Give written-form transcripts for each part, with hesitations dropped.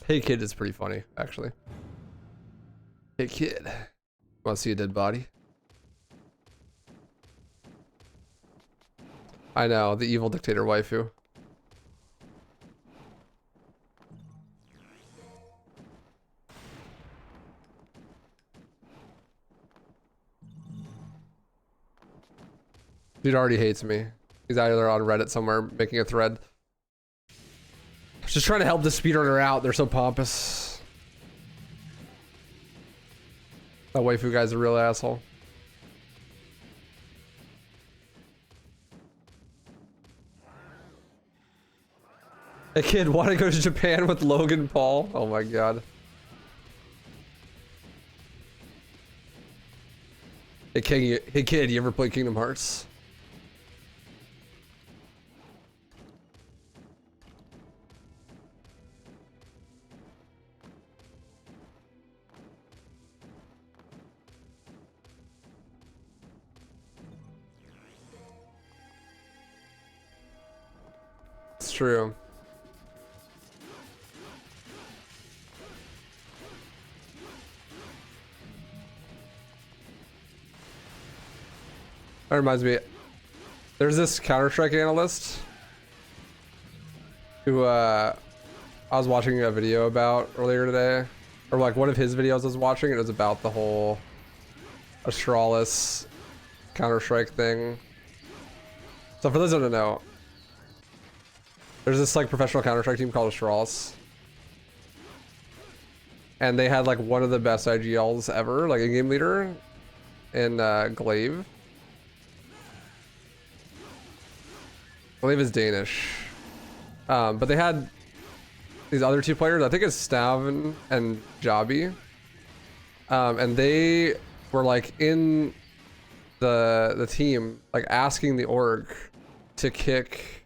Hey Kid is pretty funny, actually. Hey Kid. Want to see a dead body? I know, the evil dictator waifu. Dude already hates me. He's either on Reddit somewhere making a thread. Just trying to help the speedrunner out. They're so pompous. That waifu guy's a real asshole. A kid want to go to Japan with Logan Paul? Oh my god. Hey kid, you ever play Kingdom Hearts? It's true. That reminds me, there's this Counter-Strike analyst who I was watching a video about earlier today, or like one of his videos I was watching, and it was about the whole Astralis Counter-Strike thing. So for those who don't know, there's this like professional Counter-Strike team called Astralis, and they had like one of the best IGLs ever, like a game leader in Glaive. I believe it's Danish. But they had these other two players, I think it's Staven and Jabi. And they were like in the team, like asking the org to kick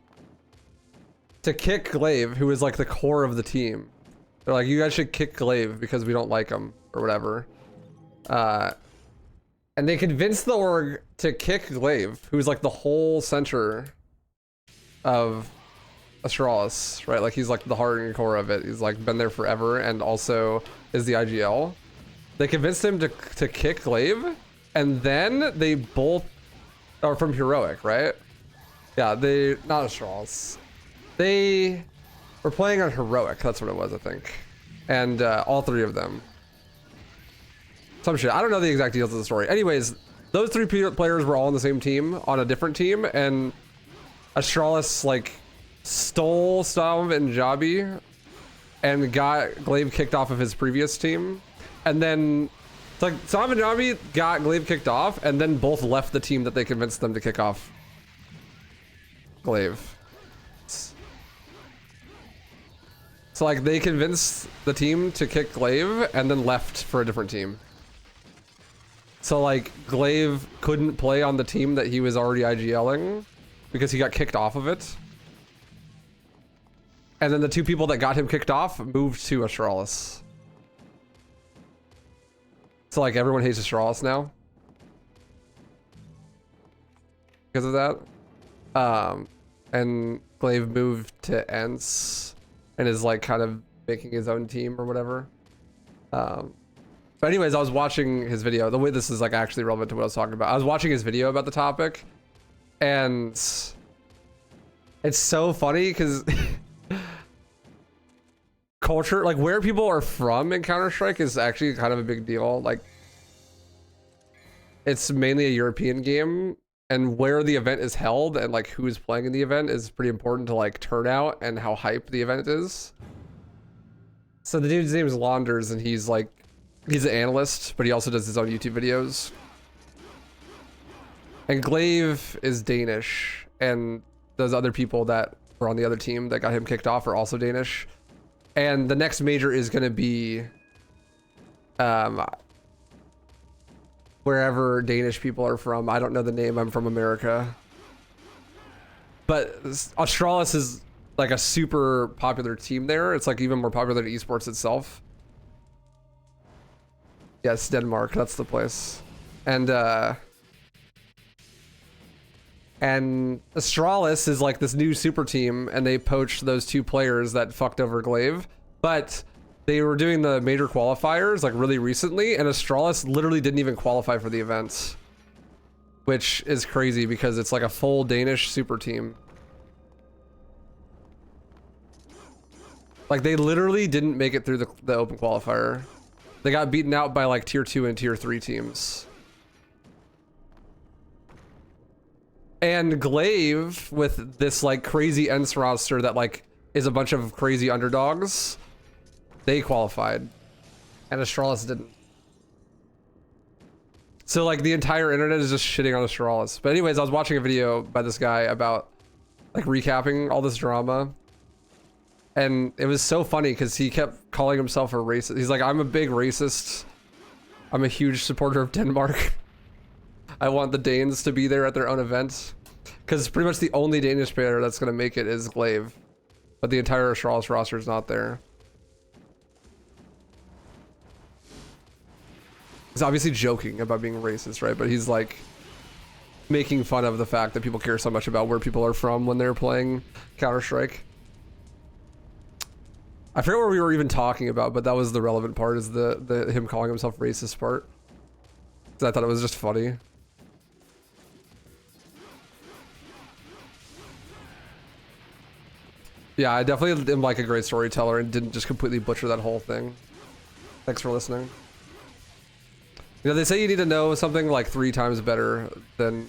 Glaive, who is like the core of the team. They're like, you guys should kick Glaive because we don't like him or whatever. And they convinced the org to kick Glaive, who's like the whole center of Astralis, right? Like he's like the heart and core of it. He's like been there forever and also is the IGL. They convinced him to kick Glaive, and then they both are from Heroic, right? Yeah, they not Astralis. They were playing on Heroic, that's what it was, I think. And all three of them. Some shit. I don't know the exact details of the story. Anyways, those three players were all on the same team, on a different team, and Astralis like stole Stav and Jabi and got Glaive kicked off of his previous team. And then it's like Stav and Jabi got Glaive kicked off and then both left the team that they convinced them to kick off Glaive. So like they convinced the team to kick Glaive and then left for a different team. So like Glaive couldn't play on the team that he was already IGLing because he got kicked off of it. And then the two people that got him kicked off moved to Astralis. So like everyone hates Astralis now because of that. And Glaive moved to Ents and is like kind of making his own team or whatever. But anyways, I was watching his video. The way this is like actually relevant to what I was talking about. I was watching his video about the topic, and it's so funny because culture, like where people are from in Counter-Strike is actually kind of a big deal. Like it's mainly a European game, and where the event is held and like who is playing in the event is pretty important to like turnout and how hype the event is. So the dude's name is Launders, and he's an analyst, but he also does his own YouTube videos. And Glaive is Danish, and those other people that were on the other team that got him kicked off are also Danish. And the next major is going to be wherever Danish people are from. I don't know the name. I'm from America. But Astralis is like a super popular team there. It's like even more popular than esports itself. Yes, Denmark. That's the place. And Astralis is like this new super team, and they poached those two players that fucked over Glaive. But they were doing the major qualifiers like really recently, and Astralis literally didn't even qualify for the event, which is crazy because it's like a full Danish super team. Like they literally didn't make it through the open qualifier. They got beaten out by like tier 2 and tier 3 teams. And Glaive with this like crazy Ents roster that like is a bunch of crazy underdogs, they qualified, and Astralis didn't. So like the entire internet is just shitting on Astralis. But anyways, I was watching a video by this guy about like recapping all this drama. And it was so funny because he kept calling himself a racist. He's like, I'm a big racist. I'm a huge supporter of Denmark. I want the Danes to be there at their own event. Because pretty much the only Danish player that's going to make it is Glaive. But the entire Astralis roster is not there. He's obviously joking about being racist, right? But he's like making fun of the fact that people care so much about where people are from when they're playing Counter-Strike. I forget what we were even talking about, but that was the relevant part, is the him calling himself racist part. 'Cause I thought it was just funny. Yeah, I definitely am like a great storyteller and didn't just completely butcher that whole thing. Thanks for listening. You know, they say you need to know something like 3 times better than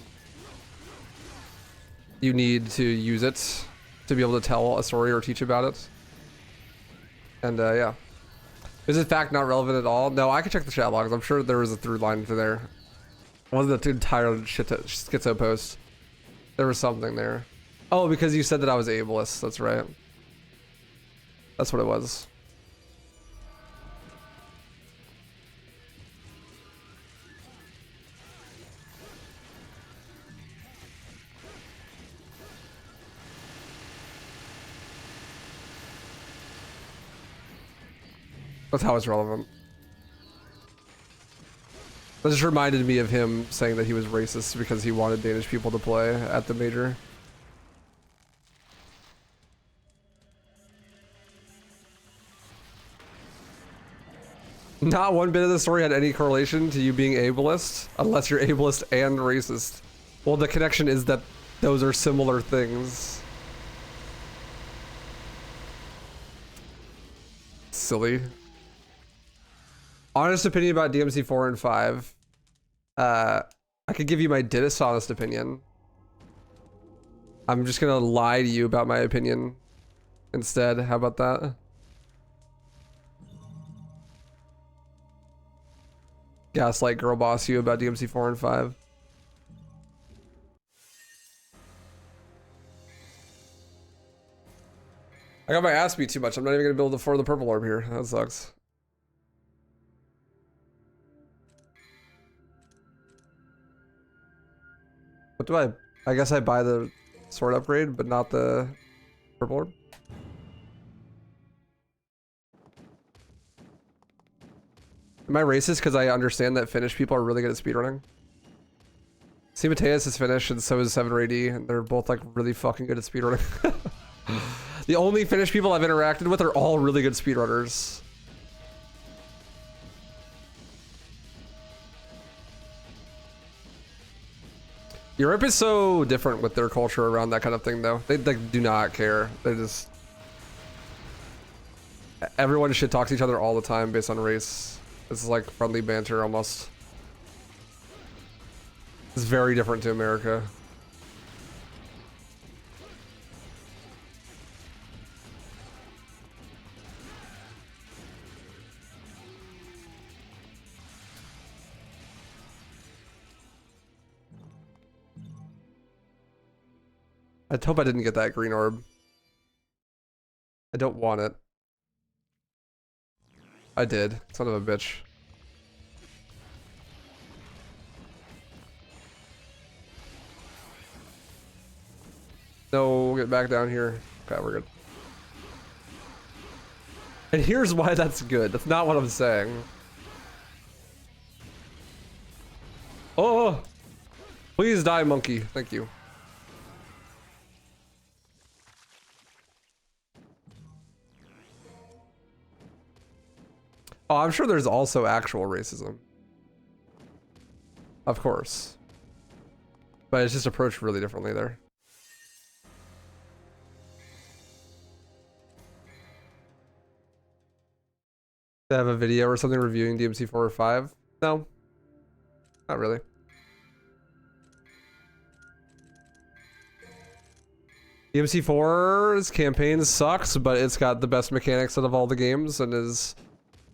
you need to use it to be able to tell a story or teach about it. And yeah. Is in fact not relevant at all? No, I can check the chat logs. I'm sure there was a through line through there. It wasn't the entire schizo post. There was something there. Oh, because you said that I was ableist. That's right. That's what it was. That's how it's relevant. That just reminded me of him saying that he was racist because he wanted Danish people to play at the major. Not one bit of the story had any correlation to you being ableist, unless you're ableist and racist. Well, the connection is that those are similar things. Silly. Honest opinion about DMC 4 and 5. I could give you my dishonest opinion. I'm just gonna lie to you about my opinion instead. How about that? Gaslight girl boss you about DMC 4 and 5. I got my ass beat too much. I'm not even gonna be able to afford the purple orb here. That sucks. What do I guess I buy the sword upgrade, but not the purple orb? Am I racist because I understand that Finnish people are really good at speedrunning? See, Mateus is Finnish and so is 7RAD, and they're both like really fucking good at speedrunning. The only Finnish people I've interacted with are all really good speedrunners. Europe is so different with their culture around that kind of thing, though. They like do not care. They just... Everyone should talk to each other all the time based on race. It's like friendly banter almost. It's very different to America. I hope I didn't get that green orb. I don't want it. I did. Son of a bitch. No, get back down here. Okay, we're good. And here's why that's good. That's not what I'm saying. Oh! Please die, monkey. Thank you. Oh, I'm sure there's also actual racism. Of course. But it's just approached really differently there. To have a video or something reviewing DMC 4 or 5? No. Not really. DMC 4's campaign sucks, but it's got the best mechanics out of all the games and is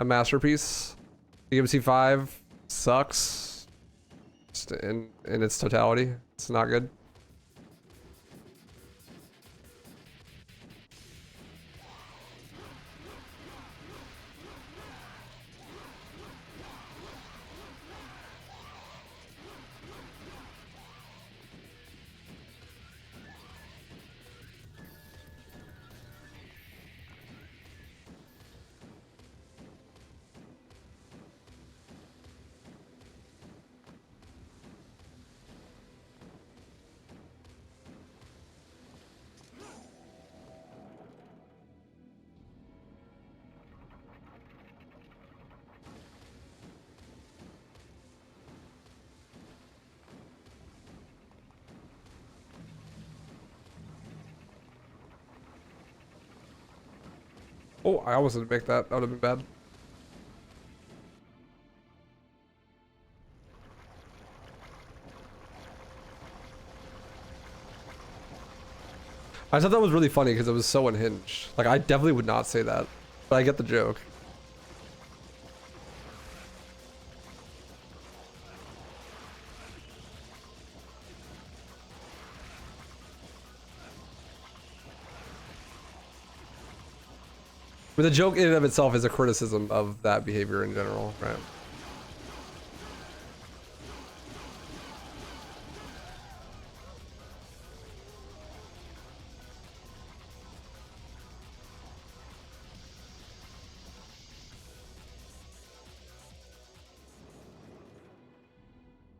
a masterpiece. DMC 5 sucks just in its totality. It's not good. Oh, I almost didn't make that. That would have been bad. I thought that was really funny because it was so unhinged. Like, I definitely would not say that, but I get the joke. But the joke in and of itself is a criticism of that behavior in general, right?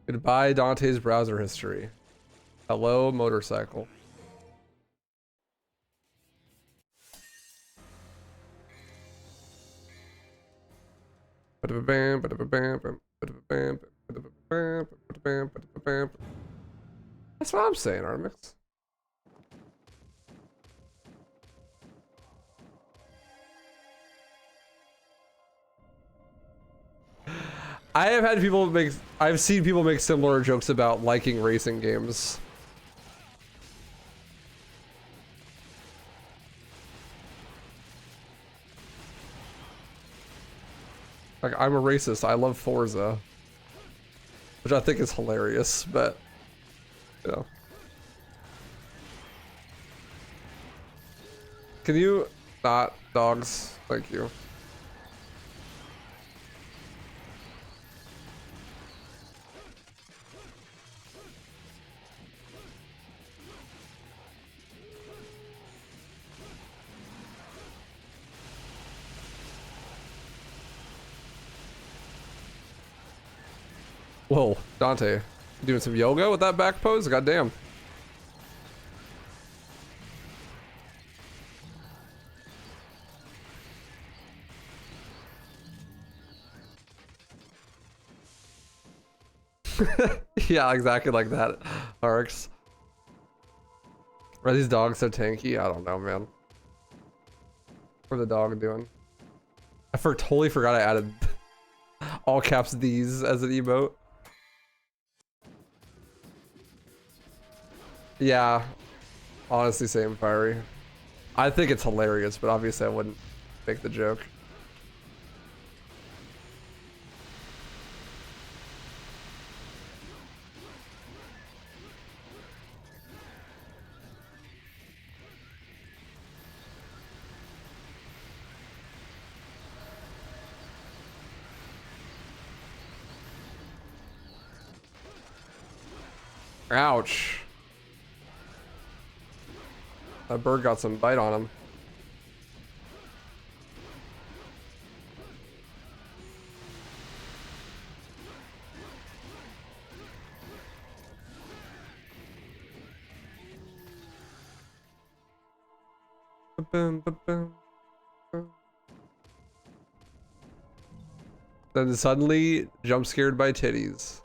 Goodbye, Dante's browser history. Hello, motorcycle. That's what I'm saying, Armix. I've seen people make similar jokes about liking racing games. Like, I'm a racist. I love Forza. Which I think is hilarious, but, you know. Can you not, dogs? Thank you. Whoa, Dante, doing some yoga with that back pose? Goddamn. Yeah, exactly like that, Arx. Are these dogs so tanky? I don't know, man. What the dog doing? Totally forgot I added all caps these as an emote. Yeah, honestly, same, Fiery. I think it's hilarious, but obviously I wouldn't make the joke. Ouch. That bird got some bite on him. Ba-boom, ba-boom, ba-boom. Then suddenly jump scared by titties.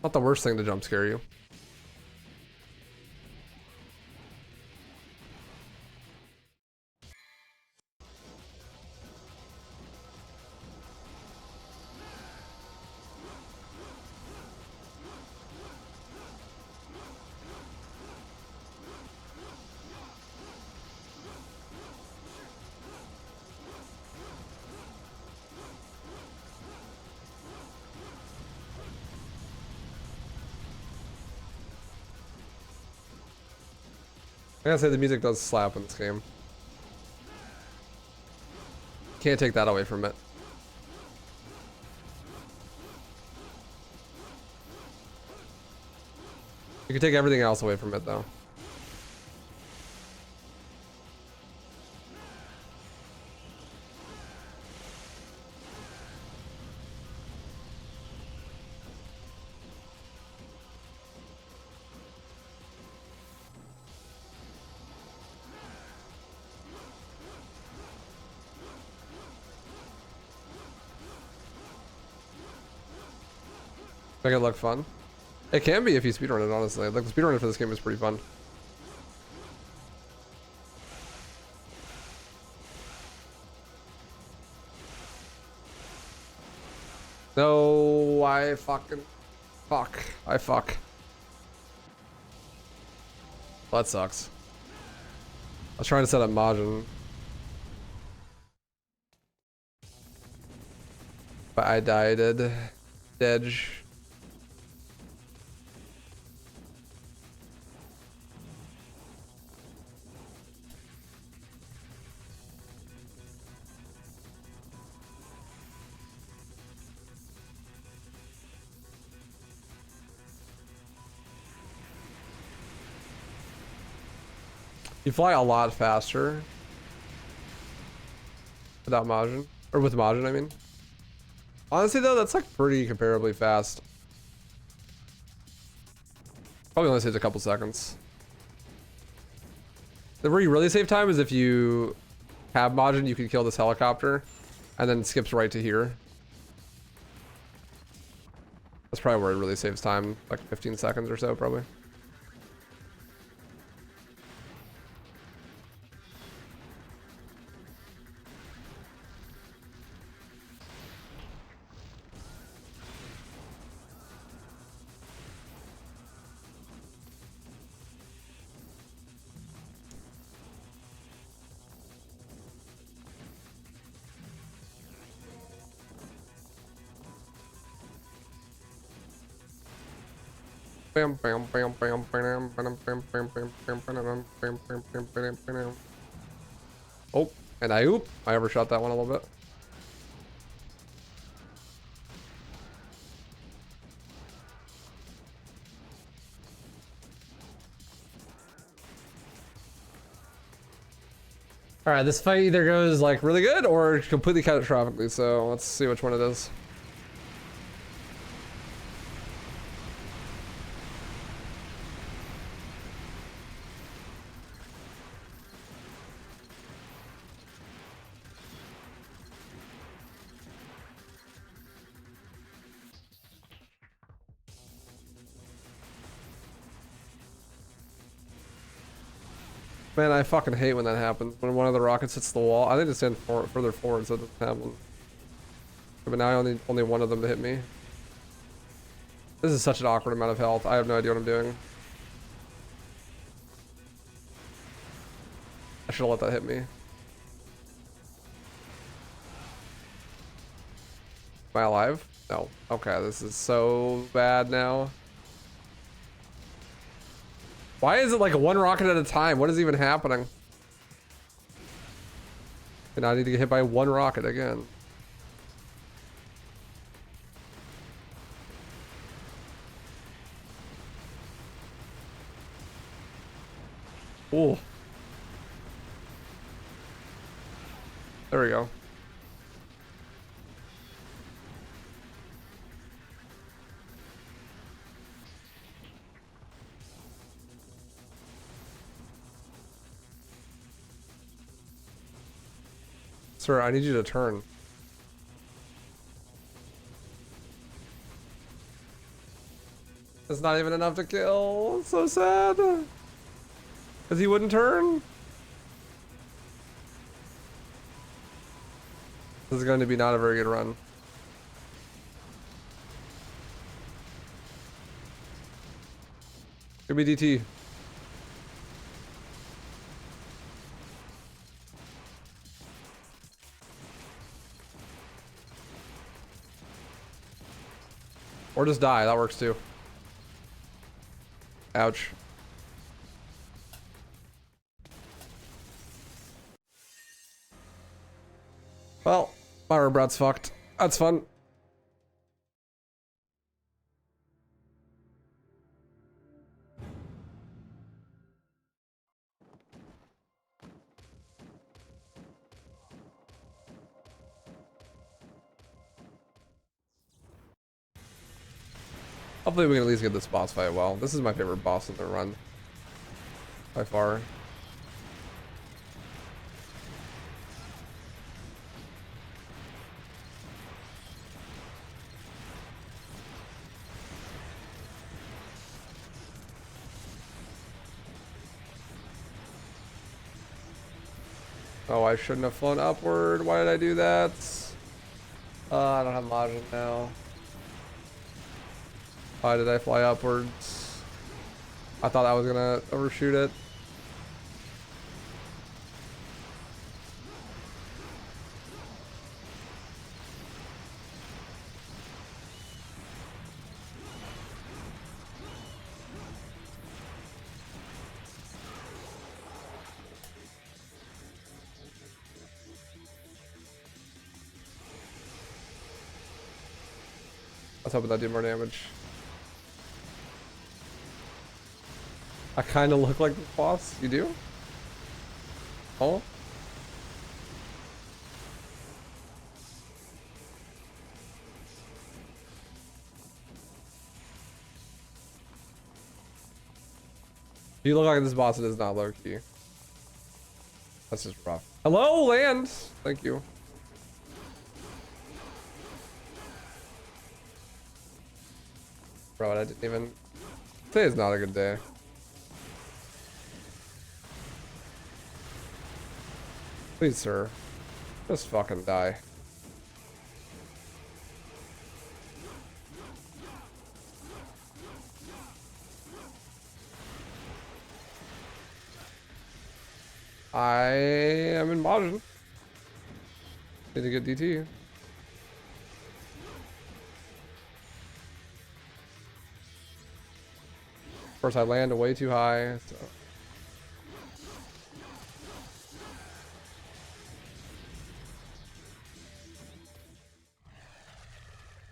Not the worst thing to jump scare you. I gotta say the music does slap in this game. Can't take that away from it. You can take everything else away from it though. Make it look fun. It can be if you speedrun it, honestly. Like the speedrunning for this game is pretty fun. No, I fucking fuck. I fuck. Well, that sucks. I was trying to set up Majin. But I died. Dedge. You fly a lot faster without Majin. Or with Majin, I mean. Honestly though, that's like pretty comparably fast. Probably only saves a couple seconds. The where you really save time is if you have Majin, you can kill this helicopter and then it skips right to here. That's probably where it really saves time, like 15 seconds or so probably. Oh, and I overshot that one a little bit. All right, this fight either goes like really good or completely catastrophically. So let's see which one it is. Man, I fucking hate when that happens. When one of the rockets hits the wall. I need to stand further forward so it doesn't happen. But now I only one of them to hit me. This is such an awkward amount of health. I have no idea what I'm doing. I should have let that hit me. Am I alive? No. Okay, this is so bad now. Why is it like one rocket at a time? What is even happening? And I need to get hit by one rocket again. Ooh. There we go. Sir, I need you to turn. It's not even enough to kill. It's so sad. Because he wouldn't turn. This is going to be not a very good run. Give me DT. Or just die, that works too. Ouch. Well, my robot's fucked. That's fun. Hopefully we can at least get this boss fight well. This is my favorite boss in the run. By far. Oh, I shouldn't have flown upward. Why did I do that? I don't have Majin now. Why did I fly upwards? I thought I was gonna overshoot it. I was hoping that'd do more damage. I kind of look like the boss. You do? Oh? You look like this boss. It is not low key. That's just rough. Hello, land. Thank you. Bro, I didn't even. Today is not a good day. Please, sir. Just fucking die. I am in Majin. Need to get DT. Of course, I land way too high. So.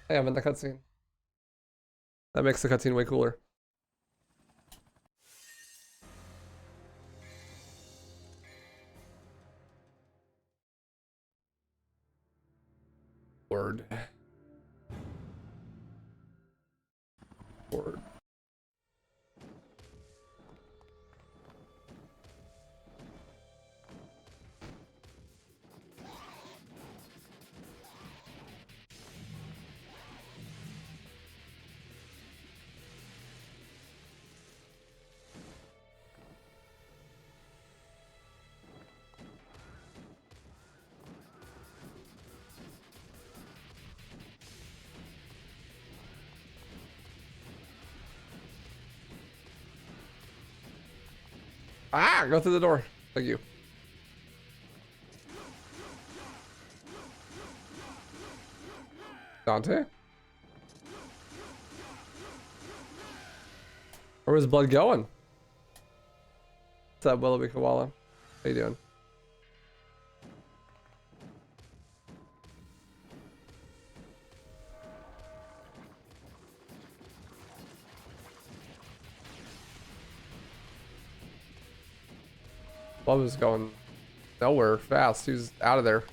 Hey, I'm in the cutscene. That makes the cutscene way cooler. Word. Word. Ah, go through the door. Thank you. Dante? Where was blood going? What's up, Willoughby Koala? How you doing? Blood was going nowhere fast. He was out of there.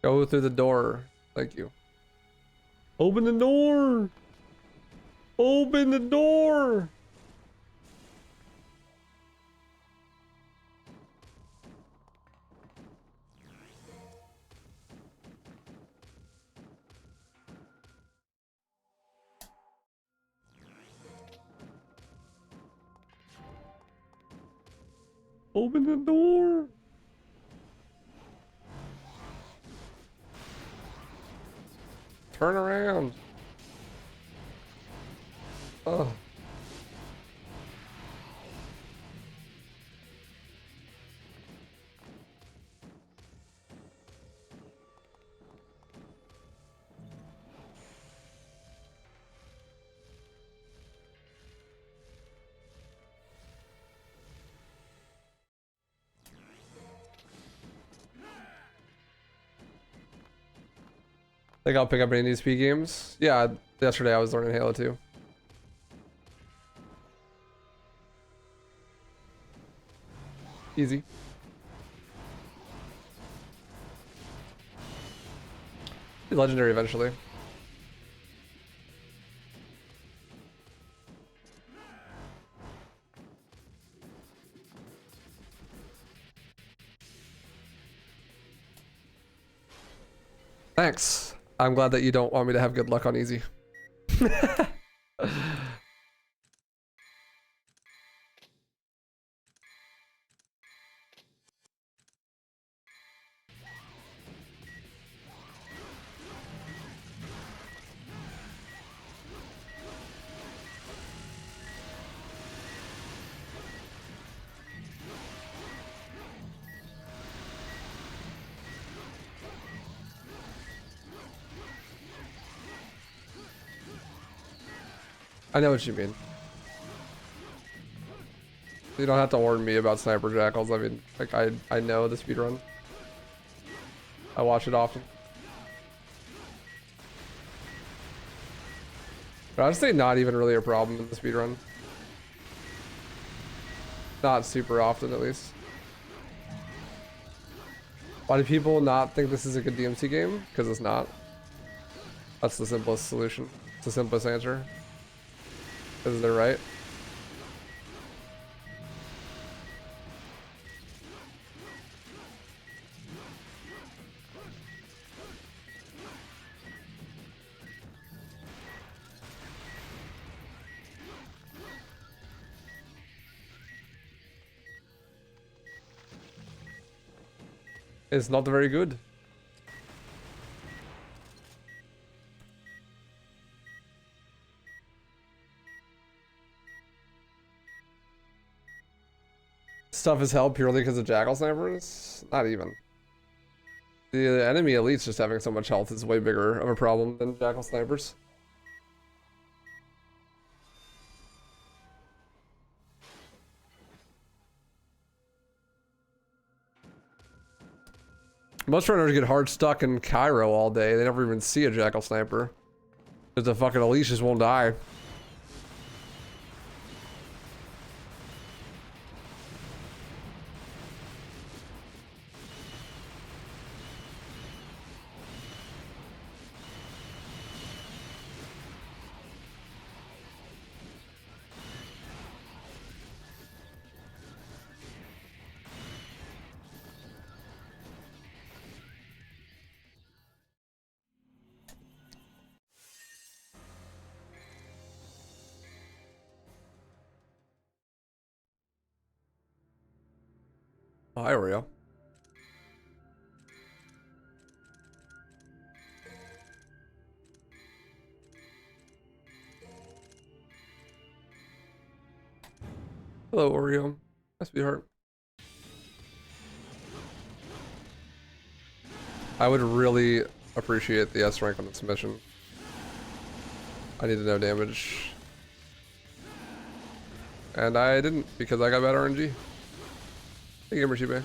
Go through the door. Thank you. Open the door! Open the door! Open the door! Turn around. Oh. Think I'll pick up any of these P games? Yeah, yesterday I was learning Halo 2. Easy. Be legendary eventually. Thanks. I'm glad that you don't want me to have good luck on easy. I know what you mean. You don't have to warn me about sniper jackals. I mean, like, I know the speedrun. I watch it often. But I'd say not even really a problem in the speedrun. Not super often, at least. Why do people not think this is a good DMC game? Because it's not. That's the simplest solution. It's the simplest answer. Because they're right. It's not very good. Stuff is held purely because of jackal snipers? Not even. The enemy elites just having so much health is way bigger of a problem than jackal snipers. Most runners get hard stuck in Cairo all day. They never even see a jackal sniper. Because the fucking elite just won't die. Oh, hi, Oreo. Hello, Oreo. Hi, sweetheart. I would really appreciate the S rank on this mission. I need to know damage. And I didn't because I got bad RNG. Hey, Gamer Chibe.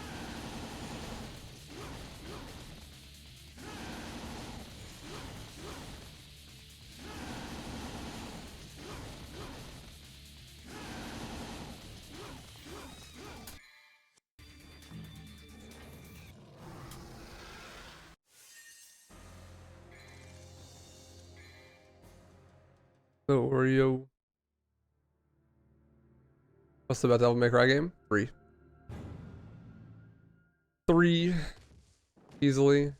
No Oreo. What's the best Devil May Cry game? 3. 3. Easily.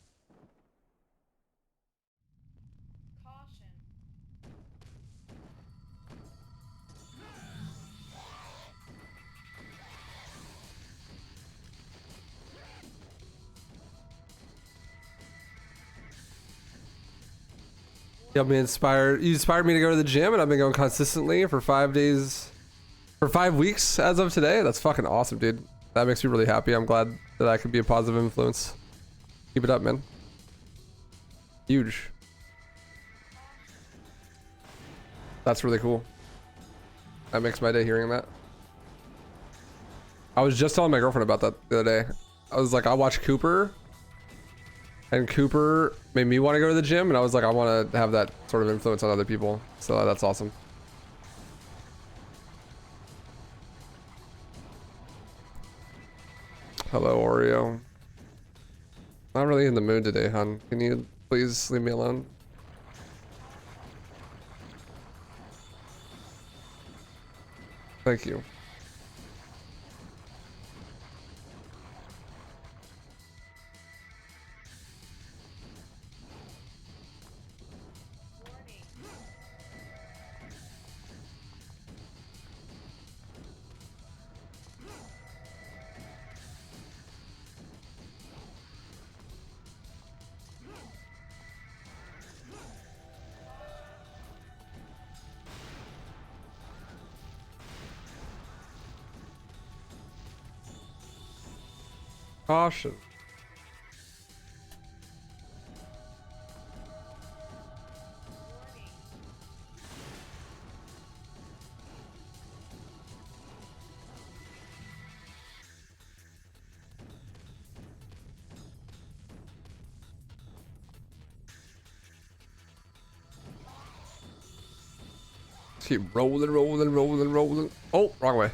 You inspired me to go to the gym, and I've been going consistently for 5 days, for 5 weeks as of today. That's fucking awesome, dude. That makes me really happy. I'm glad that I could be a positive influence. Keep it up, man. Huge. That's really cool. That makes my day hearing that. I was just telling my girlfriend about that the other day. I was like, I watched Cooper, and Cooper made me want to go to the gym, and I was like, I want to have that sort of influence on other people. So that's awesome. Hello, Oreo. Not really in the mood today, hon. Can you please leave me alone? Thank you. Caution. Keep rolling. Oh, wrong way.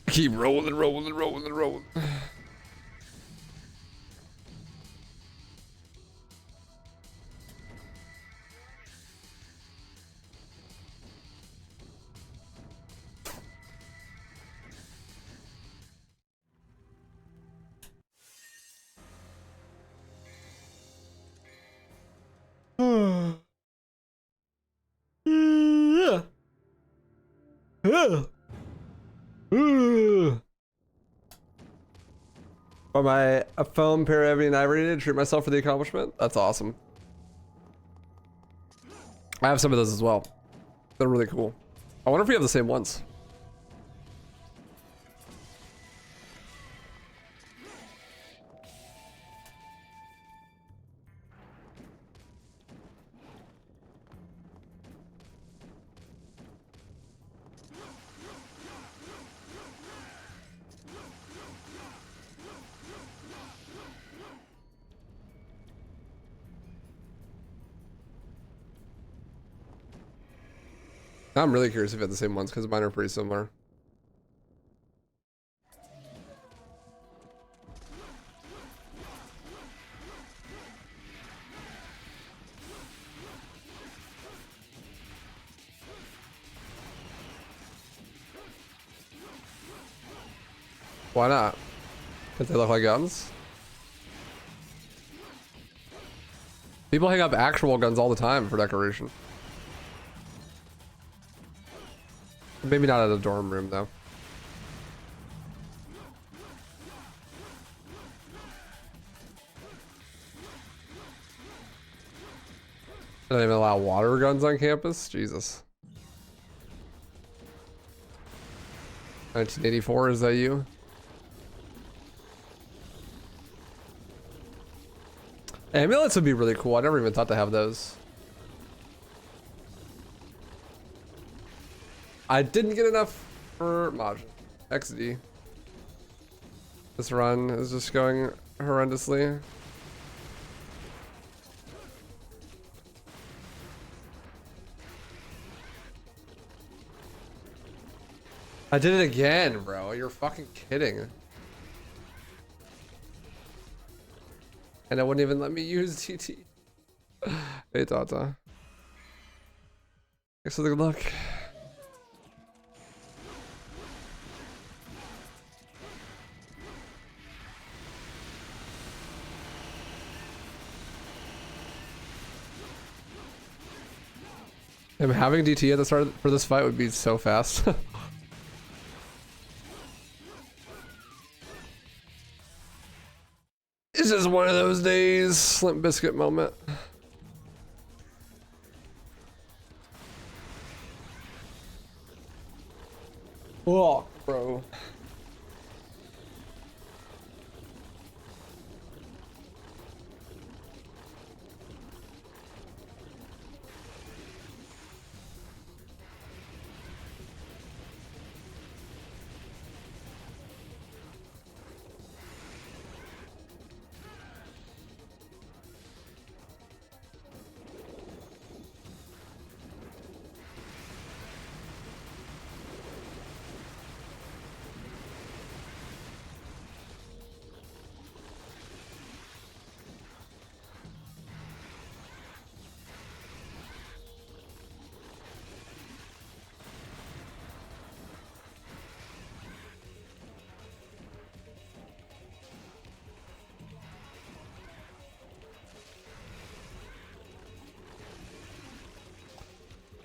Keep rolling. By my a foam paravi and ivory to treat myself for the accomplishment. That's awesome. I have some of those as well. They're really cool. I wonder if we have the same ones. I'm really curious if you have the same ones because mine are pretty similar. Why not? Because they look like guns? People hang up actual guns all the time for decoration. Maybe not at a dorm room though. They don't even allow water guns on campus? Jesus. 1984, is that you? Amulets would be really cool. I never even thought to have those. I didn't get enough for Maj. XD. This run is just going horrendously. I did it again, bro. You're fucking kidding. And it wouldn't even let me use TT. Hey, Tata. Thanks for the good luck. Him having DT at the start for this fight would be so fast. It's just one of those days. Limp Biscuit moment. Oh, bro.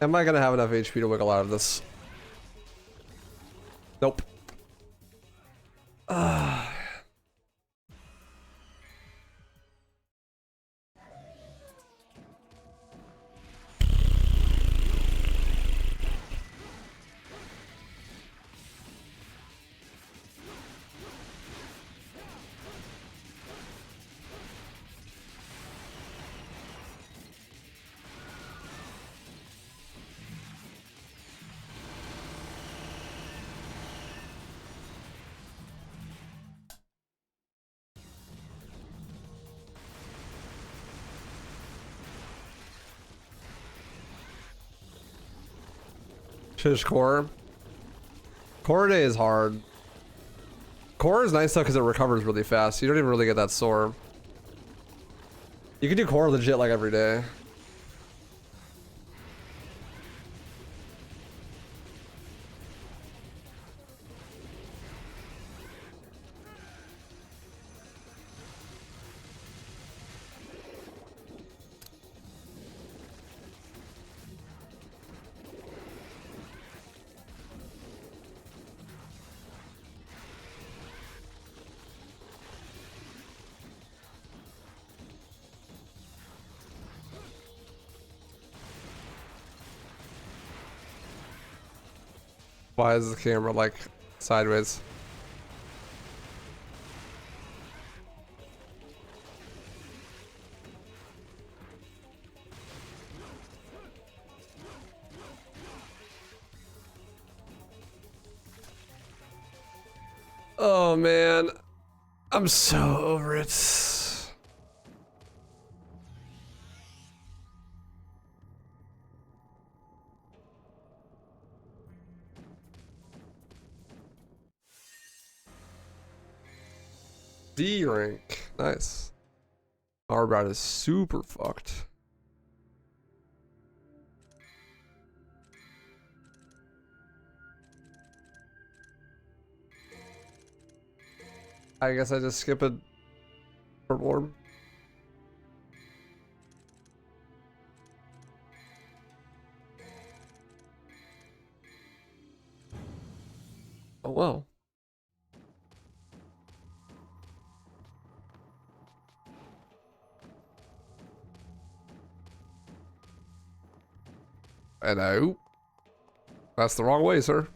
Am I gonna have enough HP to wiggle out of this? Nope. Shish core. Core day is hard. Core is nice though because it recovers really fast. You don't even really get that sore. You can do core legit like every day. Why is the camera like sideways? Oh man, I'm so over it. D rank, nice. Our brat is super fucked. I guess I just skip it for warm. Oh well. Hello. That's the wrong way, sir.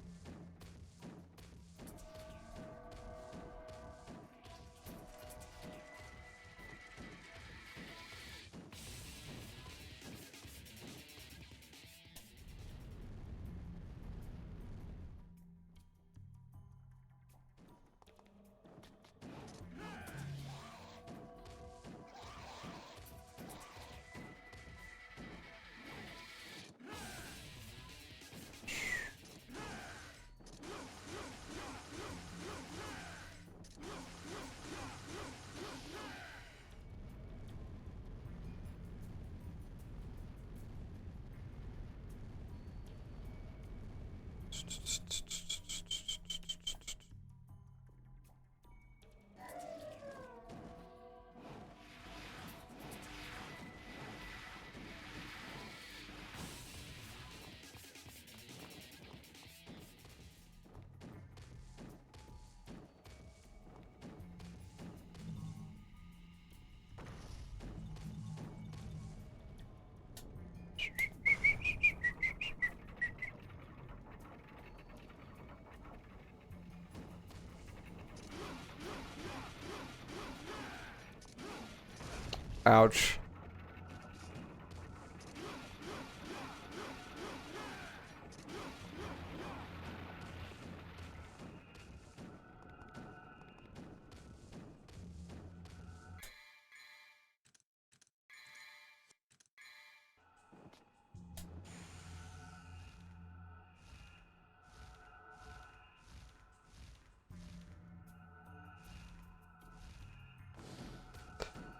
Ouch.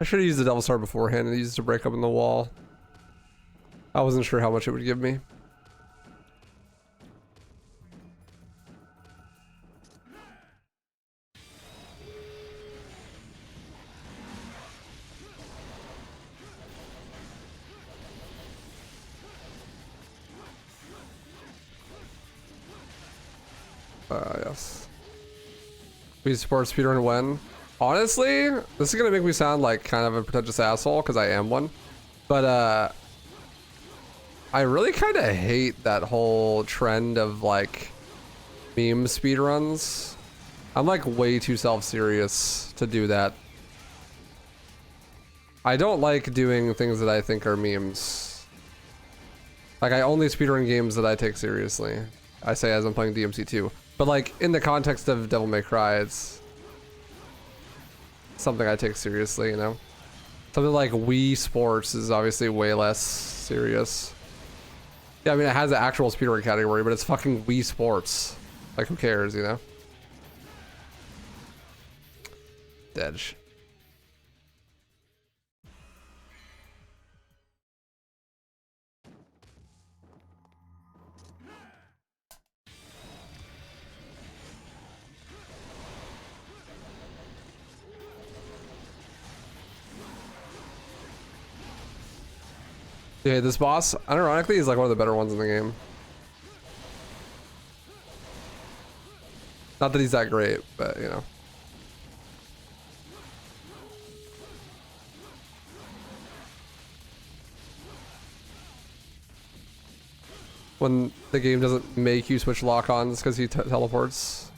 I should have used the Devil Star beforehand and used it to break open the wall. I wasn't sure how much it would give me. Yes. We support speedrun when? Honestly, this is gonna make me sound like kind of a pretentious asshole because I am one. But I really kind of hate that whole trend of like meme speedruns. I'm like way too self-serious to do that. I don't like doing things that I think are memes. Like I only speedrun games that I take seriously. I say as I'm playing DMC2. But like in the context of Devil May Cry, it's something I take seriously, you know? Something like Wii Sports is obviously way less serious. Yeah, I mean, it has an actual speedrun category, but it's fucking Wii Sports. Like, who cares, you know? Dedge. Yeah, this boss, unironically, is like one of the better ones in the game. Not that he's that great, but you know. When the game doesn't make you switch lock-ons because he teleports.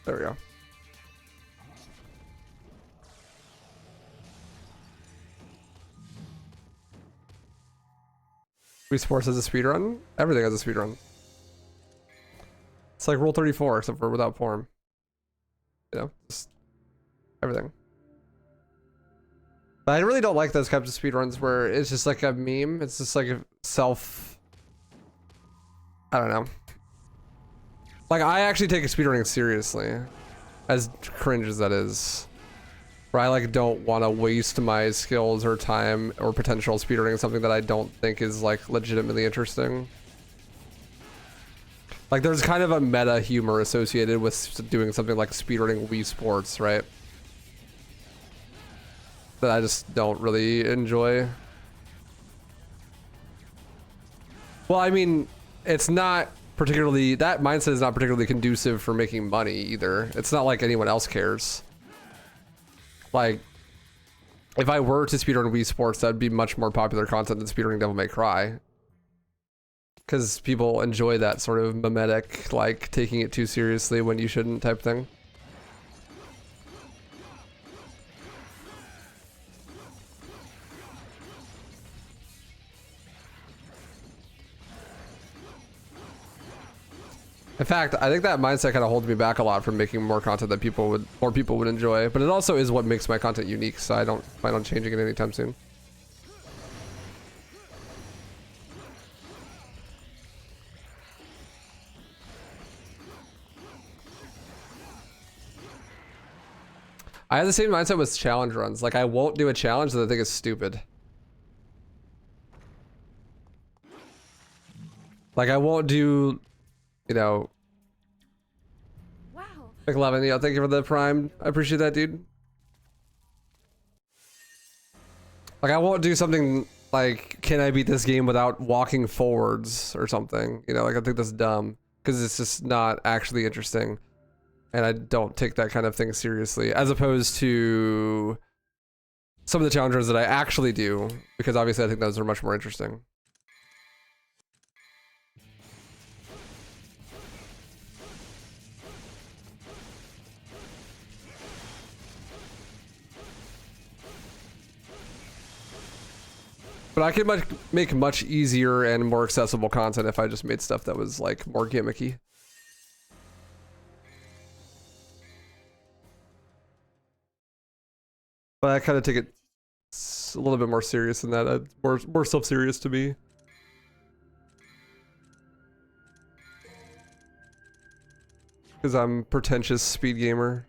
There we go. Wii Sports has a speedrun? Everything has a speedrun. It's like Rule 34, except for without porn. You know, just everything. But I really don't like those types of speedruns where it's just like a meme. It's just like a self... I don't know. Like, I actually take speedrunning seriously. As cringe as that is. Where I like don't want to waste my skills or time or potential speedrunning something that I don't think is like legitimately interesting. Like there's kind of a meta humor associated with doing something like speedrunning Wii Sports, right? That I just don't really enjoy. Well, I mean, it's not particularly, that mindset is not particularly conducive for making money either. It's not like anyone else cares. Like, if I were to speedrun Wii Sports, that'd be much more popular content than speedrunning Devil May Cry. Because people enjoy that sort of mimetic, like, taking it too seriously when you shouldn't type thing. In fact, I think that mindset kind of holds me back a lot from making more content that more people would enjoy. But it also is what makes my content unique, so I don't plan on changing it anytime soon. I have the same mindset with challenge runs. Like, I won't do a challenge that I think is stupid. Like I won't do, you know. Wow. McLevin, yeah, thank you for the prime. I appreciate that, dude. Like I won't do something like, can I beat this game without walking forwards or something? You know, like I think that's dumb because it's just not actually interesting. And I don't take that kind of thing seriously, as opposed to some of the challenges that I actually do, because obviously I think those are much more interesting. But I could make much easier and more accessible content if I just made stuff that was like more gimmicky. But I kind of take it a little bit more serious than that. More self-serious to me. Because I'm pretentious speed gamer.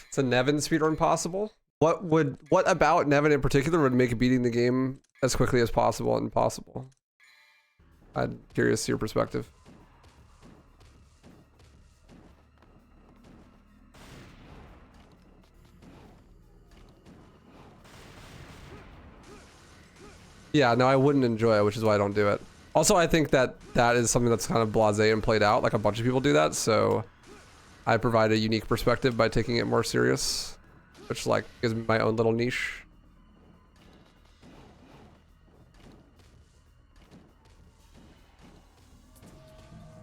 It's a Nevin speedrun possible? What about Nevin in particular would make beating the game as quickly as possible impossible? I'm curious your perspective. Yeah, no, I wouldn't enjoy it, which is why I don't do it. Also, I think that that is something that's kind of blasé and played out. Like a bunch of people do that, so I provide a unique perspective by taking it more serious, which like is my own little niche.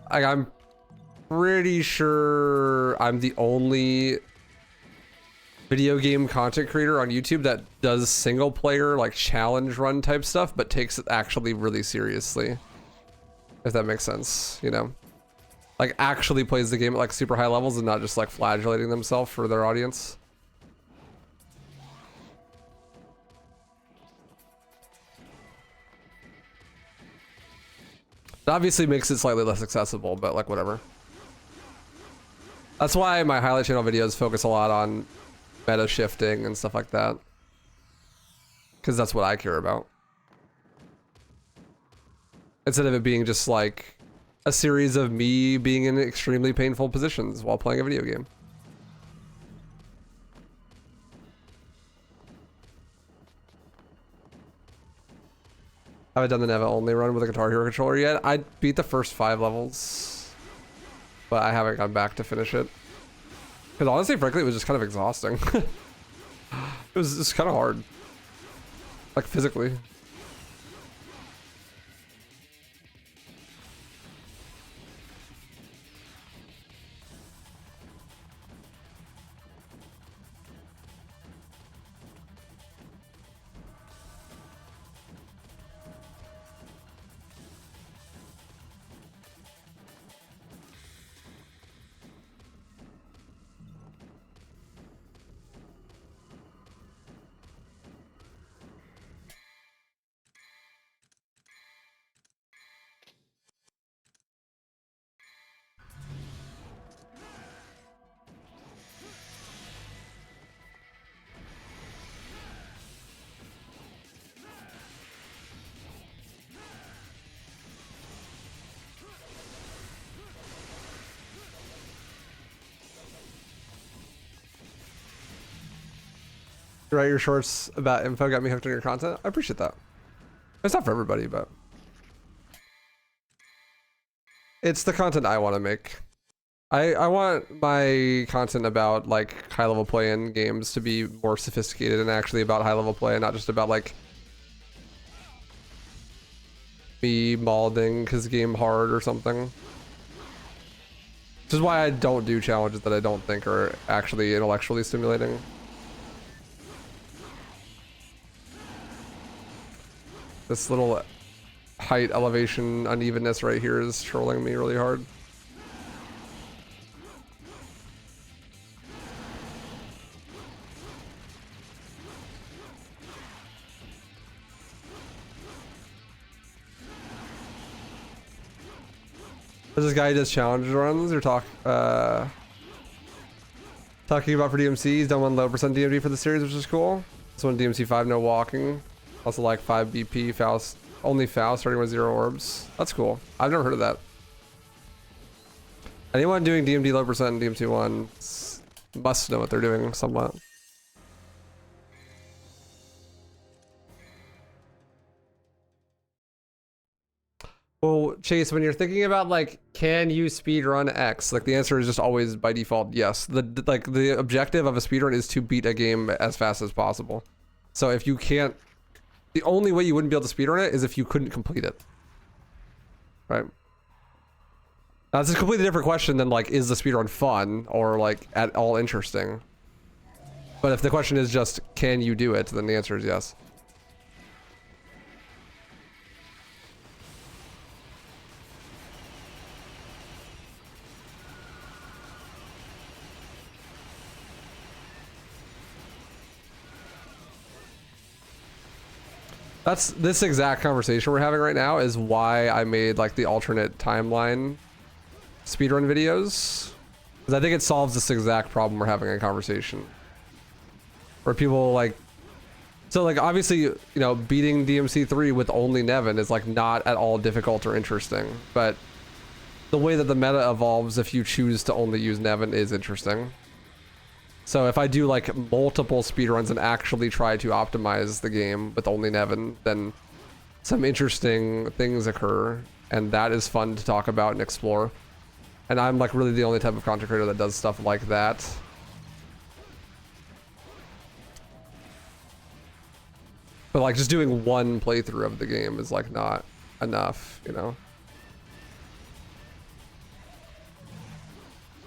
Like I'm pretty sure I'm the only video game content creator on YouTube that does single player like challenge run type stuff, but takes it actually really seriously. If that makes sense, you know? Like actually plays the game at like super high levels and not just like flagellating themselves for their audience. It obviously makes it slightly less accessible, but like whatever. That's why my highlight channel videos focus a lot on meta shifting and stuff like that. Because that's what I care about. Instead of it being just like a series of me being in extremely painful positions while playing a video game. Haven't done the Neva only run with a Guitar Hero controller yet. I beat the first 5 levels, but I haven't gone back to finish it. Because honestly, frankly, it was just kind of exhausting. it was just kind of hard. Like physically. You write your shorts about info, got me hooked on your content. I appreciate that. It's not for everybody, but it's the content I want to make. I want my content about like high level play in games to be more sophisticated and actually about high level play and not just about like me mauling because game hard or something. Which is why I don't do challenges that I don't think are actually intellectually stimulating. This little height elevation unevenness right here is trolling me really hard. There's this guy who does challenge runs or talking about for DMC. He's done 1 low % DMD for the series, which is cool. This one DMC 5, no walking. Also like 5 BP, Faust, only Faust starting with 0 orbs. That's cool. I've never heard of that. Anyone doing DMD low percent and DMT1 must know what they're doing somewhat. Well, Chase, when you're thinking about like, can you speedrun X? Like the answer is just always by default yes. The objective of a speedrun is to beat a game as fast as possible. So if you can't, the only way you wouldn't be able to speedrun it is if you couldn't complete it. Right? Now, it's a completely different question than like, is the speedrun fun or like at all interesting? But if the question is just, can you do it? Then the answer is yes. That's this exact conversation we're having right now is why I made like the alternate timeline speedrun videos. Because I think it solves this exact problem we're having in conversation. Where people like, so like obviously, you know, beating DMC3 with only Nevin is like not at all difficult or interesting. But the way that the meta evolves if you choose to only use Nevin is interesting. So if I do like multiple speedruns and actually try to optimize the game with only Nevin, then some interesting things occur, and that is fun to talk about and explore. And I'm like really the only type of content creator that does stuff like that. But like just doing one playthrough of the game is like not enough, you know?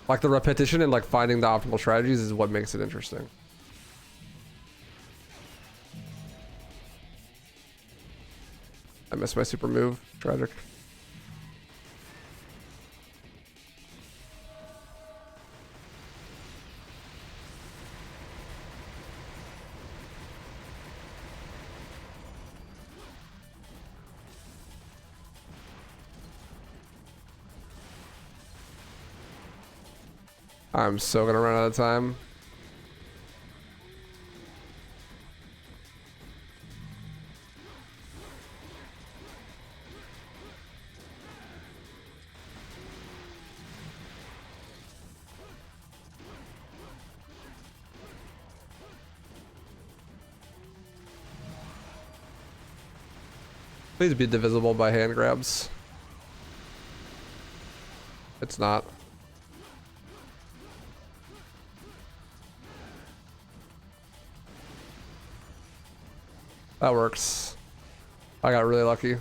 Like the repetition and like finding the optimal strategies is what makes it interesting. I missed my super move. Tragic. I'm so gonna run out of time. Please be divisible by hand grabs. It's not. That works. I got really lucky.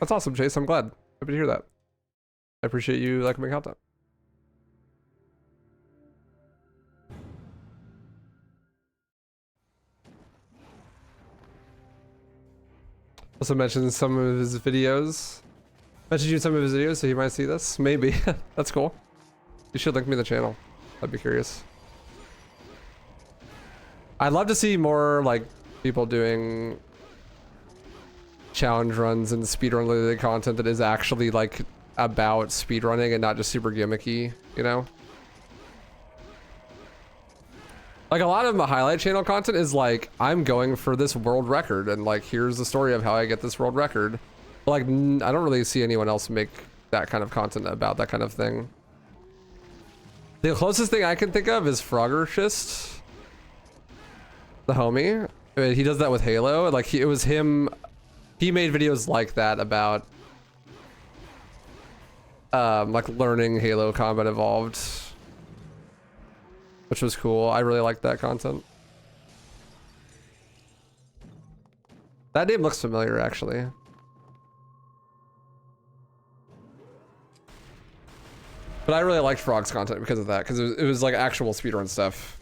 That's awesome, Chase. I'm glad. Happy to hear that. I appreciate you liking my content. Also mentioned some of his videos. Mentioned you in some of his videos, so you might see this. Maybe. That's cool. You should link me the channel. I'd be curious. I'd love to see more like people doing challenge runs and speedrun related content that is actually like about speedrunning and not just super gimmicky, you know? Like a lot of my highlight channel content is like, I'm going for this world record and like, here's the story of how I get this world record. But like, I don't really see anyone else make that kind of content about that kind of thing. The closest thing I can think of is Froggershist, the homie. I mean, he does that with Halo. Like it was him, he made videos like that about like learning Halo Combat Evolved, which was cool. I really liked that content. That name looks familiar, actually. But I really liked Frog's content because of that, because it was like actual speedrun stuff.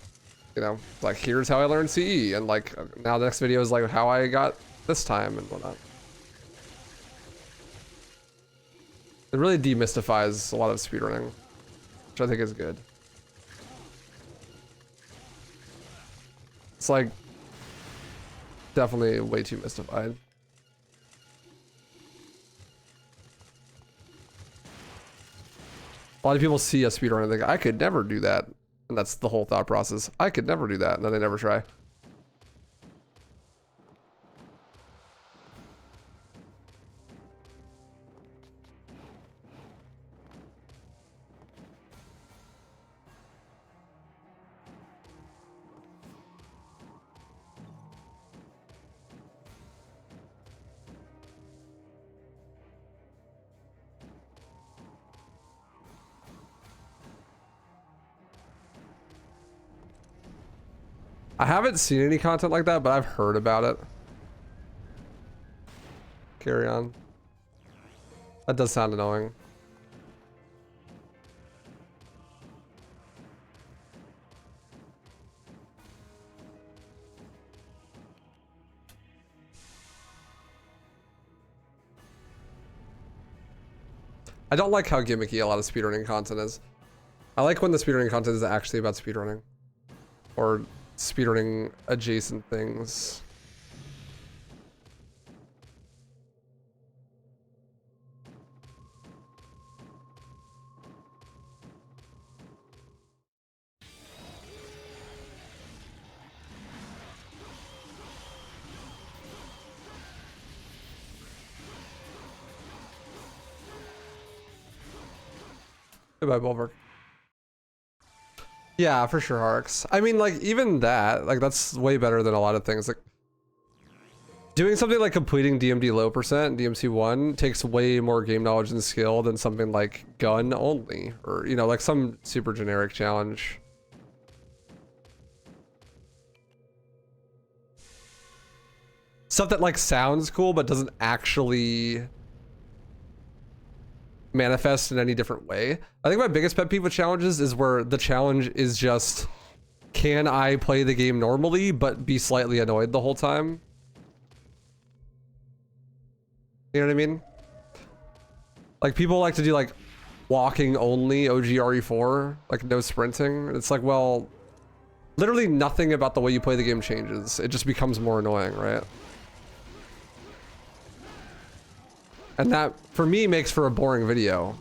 You know, like here's how I learned CE, and like now the next video is like how I got this time and whatnot. It really demystifies a lot of speedrunning, which I think is good. It's like definitely way too mystified. A lot of people see a speedrun and think, I could never do that. And that's the whole thought process. I could never do that. And then they never try. I haven't seen any content like that, but I've heard about it. Carry on. That does sound annoying. I don't like how gimmicky a lot of speedrunning content is. I like when the speedrunning content is actually about speedrunning. Or speedrunning adjacent things. Goodbye, Bulwark. Yeah, for sure, Arcs. I mean, like, even that, like, that's way better than a lot of things. Like, doing something like completing DMD low percent, DMC 1, takes way more game knowledge and skill than something like gun only. Or, you know, like some super generic challenge. Stuff that, like, sounds cool, but doesn't actually manifest in any different way. I think my biggest pet peeve with challenges is where the challenge is just, can I play the game normally but be slightly annoyed the whole time? You know what I mean? Like, people like to do like walking only OG RE4, like no sprinting. It's like, well, literally nothing about the way you play the game changes. It just becomes more annoying, right? And that, for me, makes for a boring video.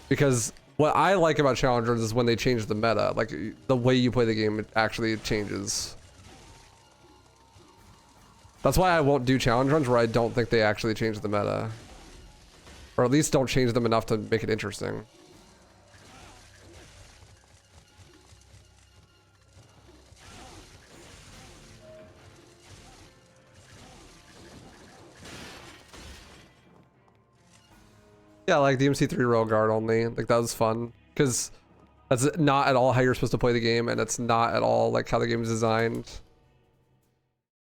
Because what I like about challengers is when they change the meta. Like, the way you play the game, it actually changes. That's why I won't do challenge runs where I don't think they actually change the meta. Or at least don't change them enough to make it interesting. Yeah, like DMC3 Royal Guard only. Like, that was fun. Because that's not at all how you're supposed to play the game, and it's not at all like how the game is designed.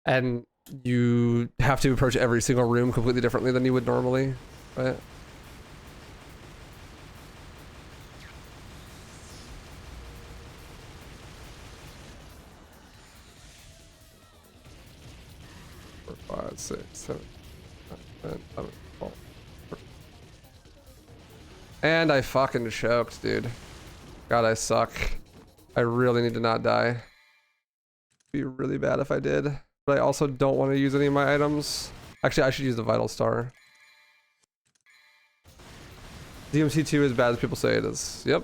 And you have to approach every single room completely differently than you would normally, right? Four, 5, 6, 7, 8, 9, 10, 11, 12. And I fucking choked, dude. God, I suck. I really need to not die. It'd be really bad if I did. But I also don't want to use any of my items. Actually, I should use the Vital Star. DMC2 is bad as people say it is. Yep.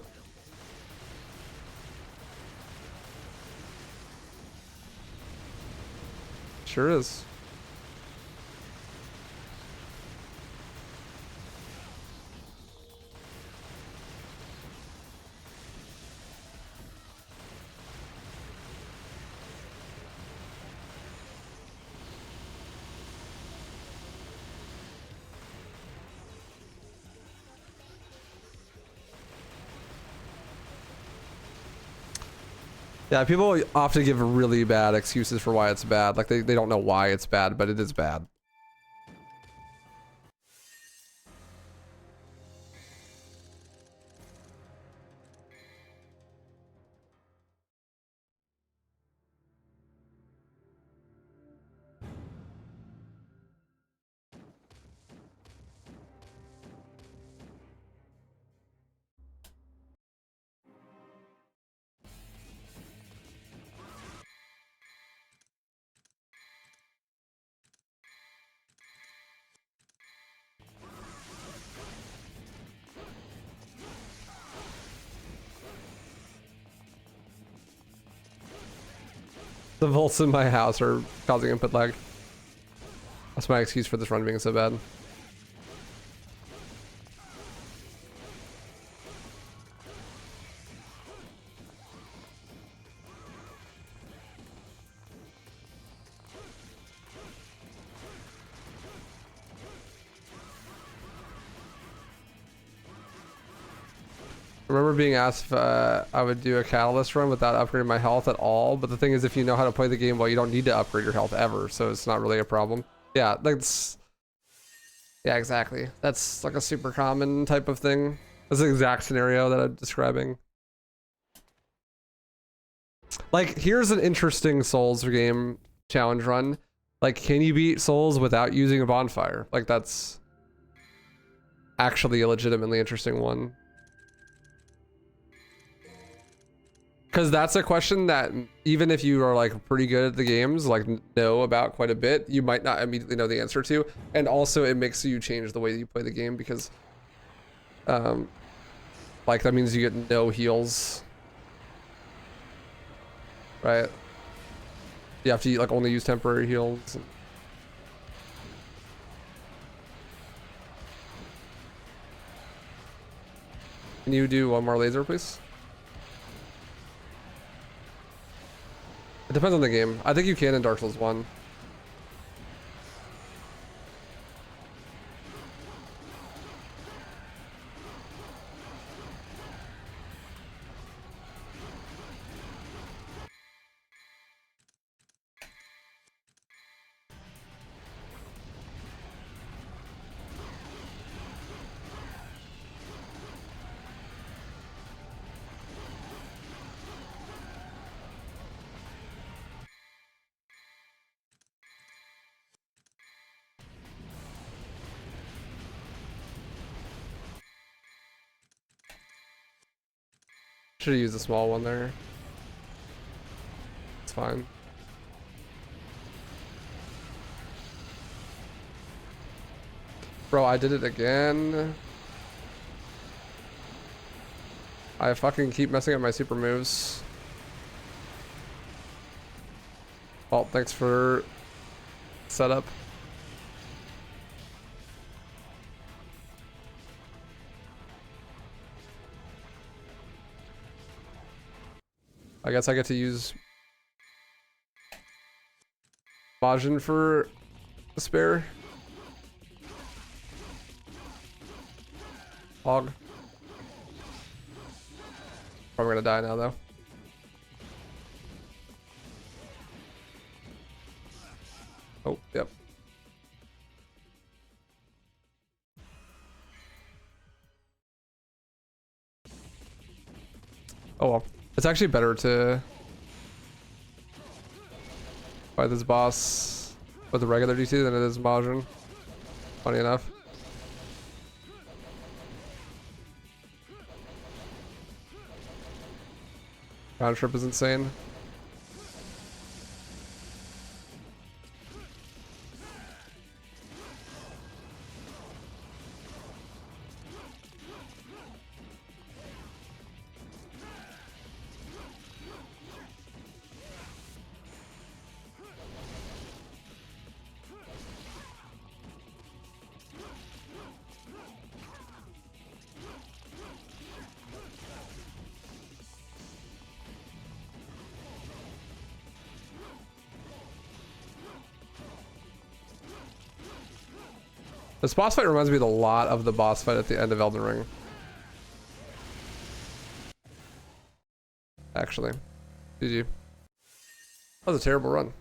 Sure is. Yeah, people often give really bad excuses for why it's bad. Like, they don't know why it's bad, but it is bad. The volts in my house are causing input lag. That's my excuse for this run being so bad. I remember being asked if I would do a catalyst run without upgrading my health at all, but the thing is, if you know how to play the game well, you don't need to upgrade your health ever, so it's not really a problem. Yeah, that's... Yeah, exactly. That's like a super common type of thing. That's the exact scenario that I'm describing. Like, here's an interesting Souls game challenge run. Like, can you beat Souls without using a bonfire? Like, that's actually a legitimately interesting one. Because that's a question that even if you are like pretty good at the games, like know about quite a bit, you might not immediately know the answer to. And also it makes you change the way you play the game because like that means you get no heals. Right? You have to like only use temporary heals. Can you do one more laser, please? It depends on the game. I think you can in Dark Souls 1. Should have used a small one there. It's fine. Bro, I did it again. I fucking keep messing up my super moves. Well, thanks for setup. I guess I get to use Majin for the spare. Hog. Probably gonna die now though. Oh, yep. Oh well. It's actually better to fight this boss with a regular DT than it is Majin. Funny enough. Round trip is insane. This boss fight reminds me a lot of the boss fight at the end of Elden Ring. Actually. GG. That was a terrible run.